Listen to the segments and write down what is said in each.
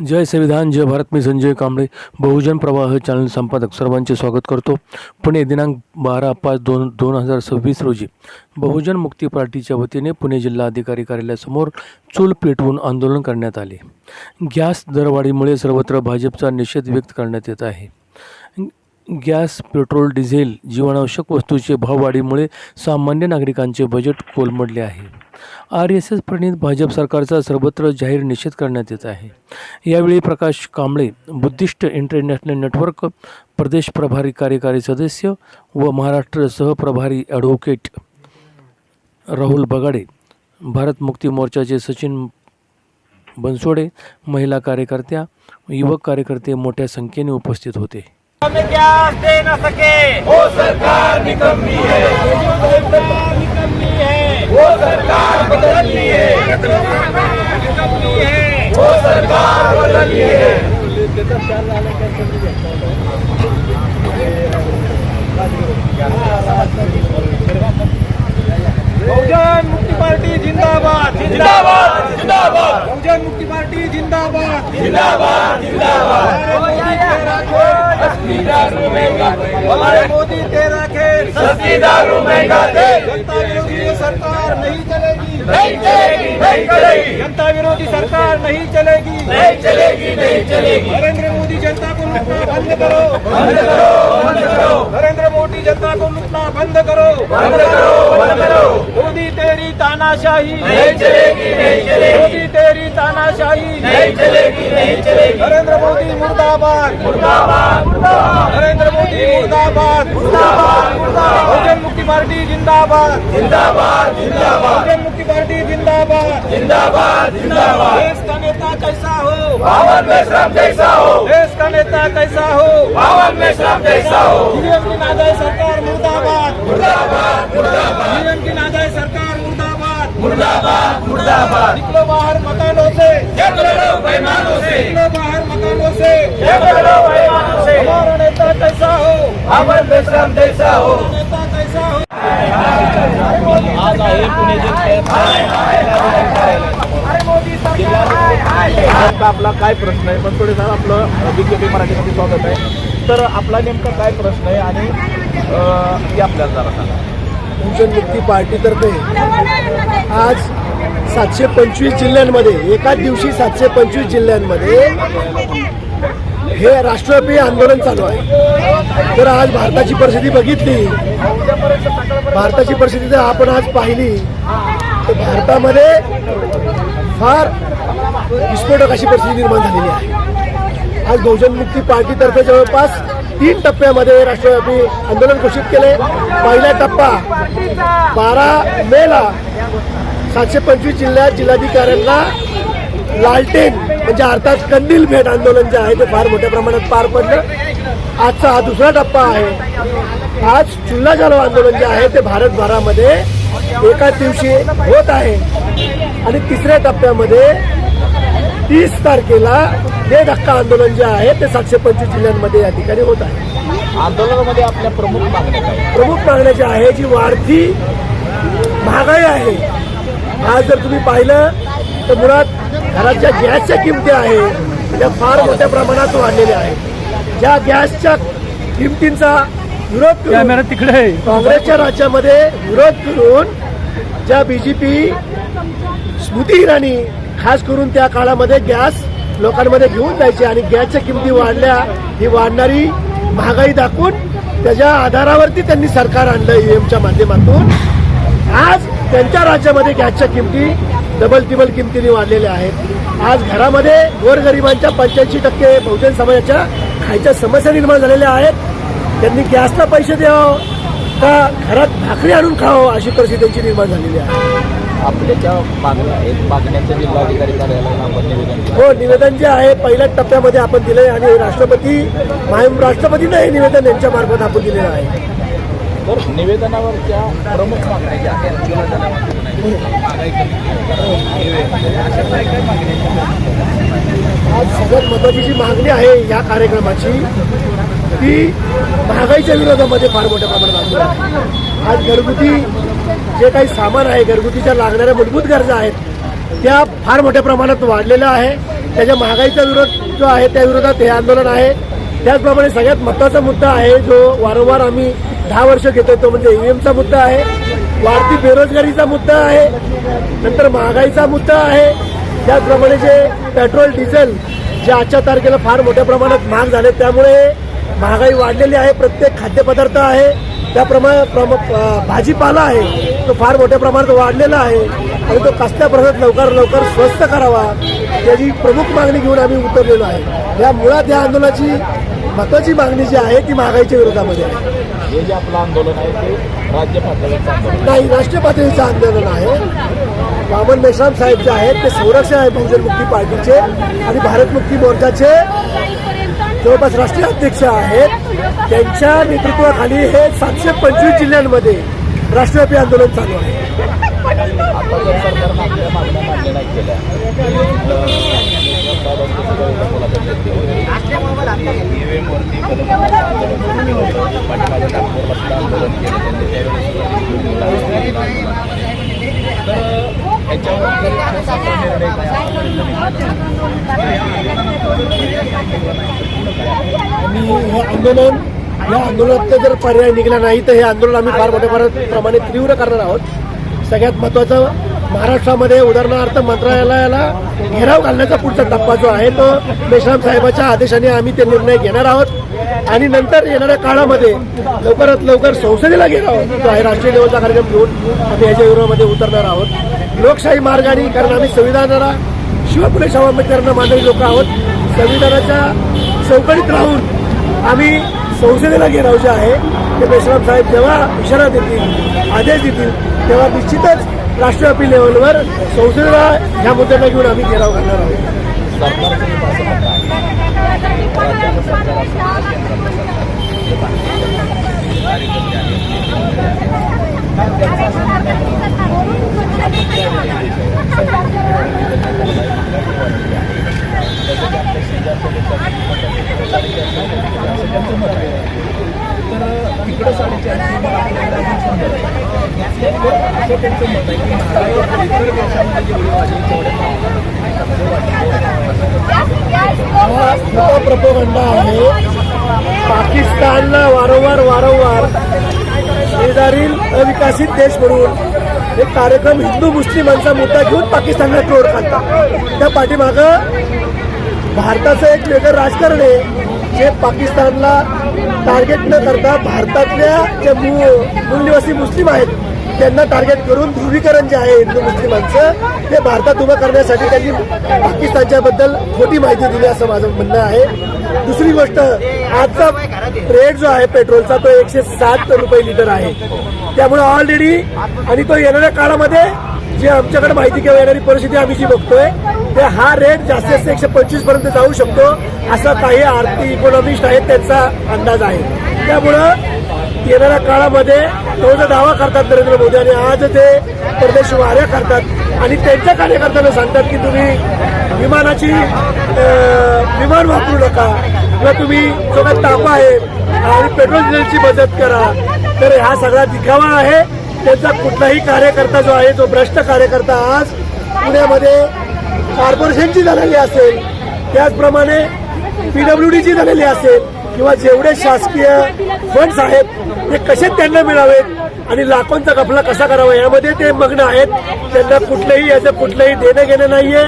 जय संविधान जय भारत. मी संजय कांबळे, बहुजन प्रवाह चॅनल संपादक. सर्वांचे स्वागत करतो. पुणे दिनांक 12/5/2026 रोजी बहुजन मुक्ती पार्टीच्या वतीने पुणे जिल्हाधिकारी कार्यालयासमोर चूल पेटवून आंदोलन करण्यात आले. गॅस दरवाढीमुळे सर्वत्र भाजपचा निषेध व्यक्त करण्यात येत आहे. गॅस, पेट्रोल, डिझेल, जीवनावश्यक वस्तूंचे भाववाढीमुळे सामान्य नागरिकांचे बजेट कोलमडले आहे. RSS प्रणित भाजप सरकारचा सर्वत्र जाहीर निषेध करण्यात येत आहे. यावेळी प्रकाश कांबळे, बुद्धिस्ट इंटरनॅशनल नेटवर्क प्रदेश प्रभारी कार्यकारी सदस्य व महाराष्ट्र सहप्रभारी ॲडव्होकेट राहुल बगाडे, भारत मुक्ती मोर्चाचे सचिन बनसोडे, महिला कार्यकर्त्या, युवक कार्यकर्ते मोठ्या संख्येने उपस्थित होते. हमें क्या दे न सके वो सरकार निकम्मी है, निकम्मी है वो सरकार बदलनी है, निकम्मी है वो सरकार बदलनी है. बहुजन मुक्ती पार्टी जिंदाबाद जिंदाबाद जिंदाबाद. बहुजन मुक्ती पार्टी जिंदाबाद जिंदाबाद जिंदाबाद. हमारे मोदी तेरा खेल सस्ती दारू महंगा तेल. जनता विरोधी सरकार नहीं चलेगी नहीं चलेगी नहीं चलेगी. जनता विरोधी सरकार नहीं चलेगी नहीं चलेगी नहीं चलेगी. नरेंद्र मोदी जनता को लूटना बंद करो बंद करो बंद करो. नरेंद्र मोदी जनता को लूटना बंद करो बंद करो बंद करो. मोदी तेरी तानाशाही नहीं चलेगी नहीं चलेगी. मोदी तेरी तानाशाही नहीं चलेगी नहीं चलेगी. नरेंद्र मोदी मुर्दाबाद मुर्दाबाद मुर्दाबाद. नरेंद्र मोदी मुर्दाबाद मुर्दाबाद मुर्दाबाद. बहुजन मुक्ति पार्टी जिंदाबाद जिंदाबाद जिंदाबाद. बहुजन मुक्ति पार्टी जिंदाबाद जिंदाबाद जिंदाबाद. देश का नेता कैसा हो पावन में श्रम जैसा हो. देश का नेता कैसा हो पावन में श्रम जैसा हो. डीएम की नाजायज सरकार मुर्दाबाद मुर्दाबाद मुर्दाबाद. डीएम की नाजायज सरकार मुर्दाबाद मुर्दाबाद मुर्दाबाद. निकलो बाहर मकानों से निकलो बेईमानों से. निकलो बाहर मकानों से निकलो बेईमानों से. हमारा नेता कैसा हो पावन में श्रम जैसा हो. नेता कैसा हो. आज आहे पुणे जिल्ह्यात आपला काय प्रश्न आहे, पण थोडेसा आपलं BKP मराठीमध्ये स्वागत आहे. तर आपला नेमका काय प्रश्न आहे आणि ते आपल्याला जरा सांगा. बहुजन मुक्ती पार्टीतर्फे आज 725 जिल्ह्यांमध्ये एकाच दिवशी 725 जिल्ह्यांमध्ये हे राष्ट्रव्यापी आंदोलन चालू आहे. तर आज भारताची परिस्थिती बघितली, भारताची परिस्थिती जर आपण आज पाहिली तर भारतामध्ये फार विस्फोटक अशी परिस्थिती निर्माण झालेली आहे. आज बहुजन मुक्ती पार्टीतर्फे जवळपास 3 टप्प्यामध्ये राष्ट्रव्यापी आंदोलन घोषित केले. पहिला टप्पा 12 मेला 725 जिल्ह्यात जिल्हाधिकाऱ्यांना लालटेन म्हणजे अर्थात कंदील भेट आंदोलन जे आहे ते फार मोठ्या प्रमाणात पार पडलं. आजचा हा दुसरा टप्पा आहे. आज चुल्हा जालो आंदोलन जे आहे ते भारतभरामध्ये एकाच दिवशी होत आहे. आणि तिसऱ्या टप्प्यामध्ये 30 तारखेला हे धक्का आंदोलन जे आहे ते 725 जिल्ह्यांमध्ये या ठिकाणी होत आहे. आंदोलनामध्ये आपल्या प्रमुख मागण्या काय? प्रमुख मागण्या ज्या आहे जी वाढती महागाई आहे. आज जर तुम्ही पाहिलं तर मुळात घराच्या गॅसच्या किमती आहेत त्या फार मोठ्या प्रमाणात वाढलेल्या आहेत. ज्या गॅसच्या किमतींचा विरोध करून तिकडे काँग्रेसच्या राज्यामध्ये विरोध करून ज्या BJP स्मृती इराणी खास करून त्या काळामध्ये गॅस लोकांमध्ये घेऊन जायचे आणि गॅसच्या किमती वाढल्या, ही वाढणारी महागाई दाखवून त्याच्या आधारावरती त्यांनी सरकार आणलं EVMच्या माध्यमातून. आज त्यांच्या राज्यामध्ये गॅसच्या किमती डबल टिबल किमतीने वाढलेल्या आहेत. आज घरामध्ये गोरगरिबांच्या 85% बहुजन समाजाच्या खायच्या समस्या निर्माण झालेल्या आहेत. त्यांनी गॅसला पैसे द्यावं का घरात भाकरी आणून खावं अशी परिस्थिती त्यांची निर्माण झालेली आहे. आपल्या ज्या मागण्या आहेत मागण्यांचं जिल्हाधिकारी कार्यालयाला आपण निवेदन दिलं. हो, निवेदन जे आहे पहिल्या टप्प्यामध्ये आपण दिले आणि राष्ट्रपतींना हे निवेदन यांच्या मार्फत आपण दिलेलं आहे. तर निवेदनावरच्या प्रमुख मागण्या ज्या आहेत आज सगळ्यात महत्वाची जी मागणी आहे या कार्यक्रमाची ती महागाईच्या विरोधामध्ये फार मोठ्या प्रमाणात आंदोलन आहे. आज घरगुती जे काही सामान आहे, घरगुतीच्या लागणाऱ्या मूलभूत गरजा आहेत त्या फार मोठ्या प्रमाणात वाढलेल्या आहे. त्याच्या महागाईचा विरोध जो आहे त्या विरोधात हे आंदोलन आहे. त्याचप्रमाणे सगळ्यात महत्त्वाचा मुद्दा आहे जो वारंवार आम्ही 10 वर्ष घेतोय तो म्हणजे ईव्हीएमचा मुद्दा आहे, वाढती बेरोजगारीचा मुद्दा आहे, नंतर महागाईचा मुद्दा आहे. त्याचप्रमाणे जे पेट्रोल डिझेल जे आजच्या तारखेला फार मोठ्या प्रमाणात महाग झाले त्यामुळे महागाई वाढलेली आहे. प्रत्येक खाद्यपदार्थ आहे त्याप्रमाणे भाजीपाला आहे तो फार मोठ्या प्रमाणात वाढलेला आहे आणि तो कसल्या प्रमाणात लवकर स्वस्त करावा त्याची प्रमुख मागणी घेऊन आम्ही उतरलेलो आहे. या मुळात या आंदोलनाची महत्वाची मागणी जी आहे ती महागाईच्या विरोधामध्ये आहे. हे जे आपलं आंदोलन आहे ते राज्य पातळीचं आंदोलन नाही, राष्ट्रीय पातळीचं आंदोलन आहे. वामन मेश्राम साहेब जे आहेत ते संरक्षण आहे बहुजन मुक्ती पार्टीचे आणि भारत मुक्ती मोर्चाचे जवळपास राष्ट्रीय अध्यक्ष आहेत. त्यांच्या नेतृत्वाखाली हे 725 जिल्ह्यांमध्ये राष्ट्रव्यापी आंदोलन चालू आहे. आता जर सरकारनं आपल्या मागण्या मांडल्या नाही केल्या ईव्हीएमवरती पाठीमागे नागपूरमधलं आंदोलन केलं त्यांनी आणि हे आंदोलन या आंदोलनात जर पर्याय निघाला नाही तर हे आंदोलन आम्ही फार मोठ्या प्रमाणात तीव्र करणार आहोत. सगळ्यात महत्त्वाचं महाराष्ट्रामध्ये उदाहरणार्थ मंत्रालयाला घेराव घालण्याचा पुढचा टप्पा जो आहे तो मेश्राम साहेबाच्या आदेशाने आम्ही ते निर्णय घेणार आहोत आणि नंतर येणाऱ्या काळामध्ये लवकरात लवकर संसदेला घेराव जो आहे राष्ट्रीय लेवलचा कार्यक्रम घेऊन आम्ही याच्या विरोधामध्ये उतरणार आहोत. लोकशाही मार्गाने कारण आम्ही संविधानाला शिवपुले शाहू आंबेडकरांना मानणारी लोक आहोत. संविधानाच्या चौकटीत राहून आम्ही संसदेला घेराव जे आहे ते मेश्राम साहेब जेव्हा इशारा देतील आदेश देतील तेव्हा निश्चितच राष्ट्रव्यापी लेवलवर संसदेला ह्या मुद्द्यांना घेऊन आम्ही घेराव घालणार आहोत. हा प्रोपगंडा आहे. पाकिस्तानला वारंवार शेजारील अविकसित देश म्हणून हे कार्यक्रम हिंदू मुस्लिमांचा मुद्दा घेऊन पाकिस्तानला ट्रोल करतात. त्या पाठीमागं भारताचं एक वेगळं राजकारण आहे जे पाकिस्तानला टार्गेट न करता भारतातल्या जे मूलनिवासी मुस्लिम आहेत त्यांना टार्गेट करून ध्रुवीकरण जे आहे हिंदू मुस्लिमांचं ते भारतात उभं करण्यासाठी त्यांनी पाकिस्तानच्याबद्दल खोटी माहिती दिली असं माझं म्हणणं आहे. दुसरी गोष्ट आजचा रेट जो आहे पेट्रोलचा तो 107 रुपये लिटर आहे. त्यामुळे ऑलरेडी आणि तो येणाऱ्या काळामध्ये जे आमच्याकडे माहिती किंवा येणारी परिस्थिती आम्ही जी बघतोय ते हा रेट जास्तीत जास्त 125 पर्यंत जाऊ शकतो असा काही आर्थिक इकॉनॉमिस्ट आहेत त्यांचा अंदाज आहे. त्यामुळं येणाऱ्या काळामध्ये तो जो दावा करतात नरेंद्र मोदी आणि आज ते परदेश वाऱ्या करतात आणि त्यांच्या कार्यकर्त्यांना सांगतात की तुम्ही विमान वापरू नका किंवा तुम्ही जो काही तापा आहे आणि पेट्रोल डिझेलची बचत करा, तर हा सगळा दिखावा आहे. त्यांचा कुठलाही कार्यकर्ता जो आहे तो भ्रष्ट कार्यकर्ता आज पुण्यामध्ये कॉर्पोरेशनची झालेली असेल, त्याचप्रमाणे PWDची झालेली असेल किंवा जेवढे शासकीय फंड्स आहेत ते कसे त्यांना मिळावेत आणि लाखोंचा घपला कसा करावा यामध्ये ते मग्न आहेत. त्यांना याचं कुठलंही देणं घेणं नाहीये.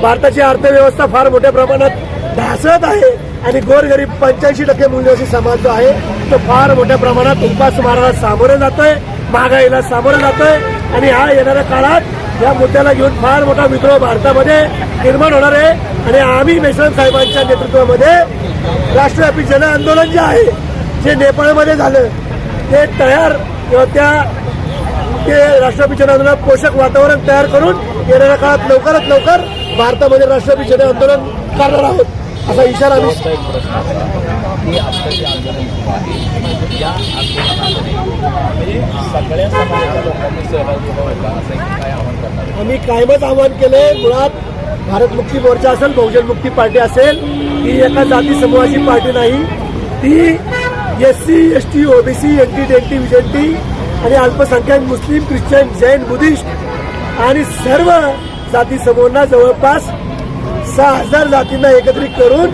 भारताची अर्थव्यवस्था फार मोठ्या प्रमाणात ढासळत आहे आणि गोरगरीब 85% मूल्यवासी समाज जो आहे तो फार मोठ्या प्रमाणात उपासमाराला सामोरं जातोय, महागाईला सामोरं जातोय आणि हा येणाऱ्या काळात या मुद्द्याला घेऊन फार मोठा विद्रोह भारतामध्ये निर्माण होणार आहे. आणि आम्ही मेश्राम साहेबांच्या नेतृत्वामध्ये राष्ट्रव्यापी जन आंदोलन जे आहे जे नेपाळमध्ये झालं ते तयार किंवा ते राष्ट्रव्यापी जन आंदोलन पोषक वातावरण तयार करून येणाऱ्या काळात लवकरात लवकर भारतामध्ये राष्ट्रव्यापी जन आंदोलन करणार आहोत असा इशारा आम्ही सगळ्या समाजाच्या लोकांनी सहभागी व्हायला असं काय आवाहन करणार? आम्ही कायमच आवाहन केलंय. मुळात भारत मुक्ती मोर्चा असेल, बहुजन मुक्ती पार्टी असेल, ही एका जाती समूहाची पार्टी नाही. ती SC ST OBC NT DNT VJT आणि अल्पसंख्याक मुस्लिम ख्रिश्चन जैन बुद्धिस्ट आणि सर्व जाती समूहांना जवळपास 6,000 जातींना एकत्रित करून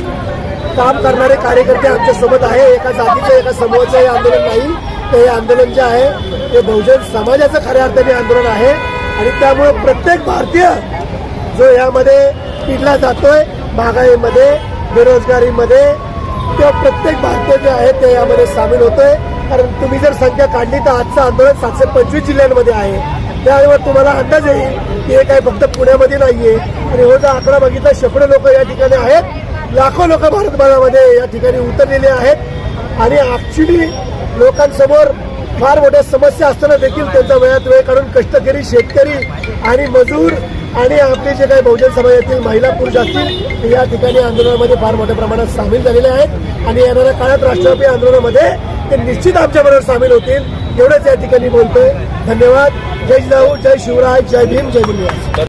काम करणारे कार्यकर्ते आमच्या सोबत आहे. एका जातीचं एका समूहाचं हे आंदोलन नाही, तर हे आंदोलन जे आहे ते बहुजन समाजाचं खऱ्या अर्थाने आंदोलन आहे. आणि त्यामुळे प्रत्येक भारतीय जो यामध्ये पिडला जातोय, महागाईमध्ये, बेरोजगारीमध्ये, तेव्हा प्रत्येक भारतीय जे आहे ते यामध्ये सामील होतोय. कारण तुम्ही जर संख्या काढली तर आजचं आंदोलन 725 जिल्ह्यांमध्ये आहे. त्यामुळे तुम्हाला अंदाज येईल की हे काय फक्त पुण्यामध्ये नाहीये. आणि हो जर आकडा बघितला, शेकडो लोक या ठिकाणी आहेत, लाखो लोक भारतभरामध्ये या ठिकाणी उतरलेले आहेत. आणि ऍक्च्युली लोकांसमोर फार मोठ्या समस्या असताना देखील त्यांचा वेळात वेळ काढून कष्टकरी शेतकरी आणि मजूर आणि आपले जे काही बहुजन समाजातील महिला पुरुष असतील ते या ठिकाणी आंदोलनामध्ये फार मोठ्या प्रमाणात सामील झालेले आहेत. आणि येणाऱ्या काळात राष्ट्रव्यापी आंदोलनामध्ये ते निश्चित आमच्याबरोबर सामील होतील. एवढंच या ठिकाणी बोलतोय. धन्यवाद. जय जिजाऊ, जय शिवराय, जय भीम, जय जिंदाबाद.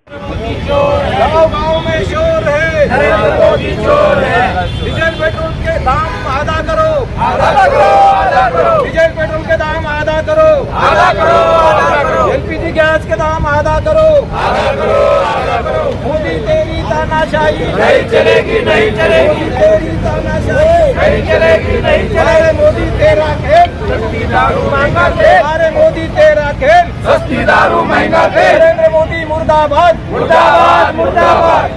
गाँव गाँव में शोर है, नरेंद्र मोदी चोर है। डीजल पेट्रोल के दाम आधा करो, आधा करो, आधा करो। डीजल पेट्रोल के दाम आधा करो, आधा करो, आधा करो। एलपीजी गैस के दाम आधा करो, आधा करो, आधा करो। मोदी तेरी तानाशाही नहीं चलेगी, नहीं चलेगी। तेरी तानाशाही नहीं चलेगी, नहीं चलेगी। मोदी तेरा खेल सस्ती दारू महंगा तेल। अरे मोदी तेरा खेल सस्ती दारू महंगा तेल। नरेंद्र मोदी मुर्दाबाद, मुर्दाबाद, मुर्दाबाद।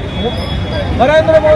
नरेंद्र मोदी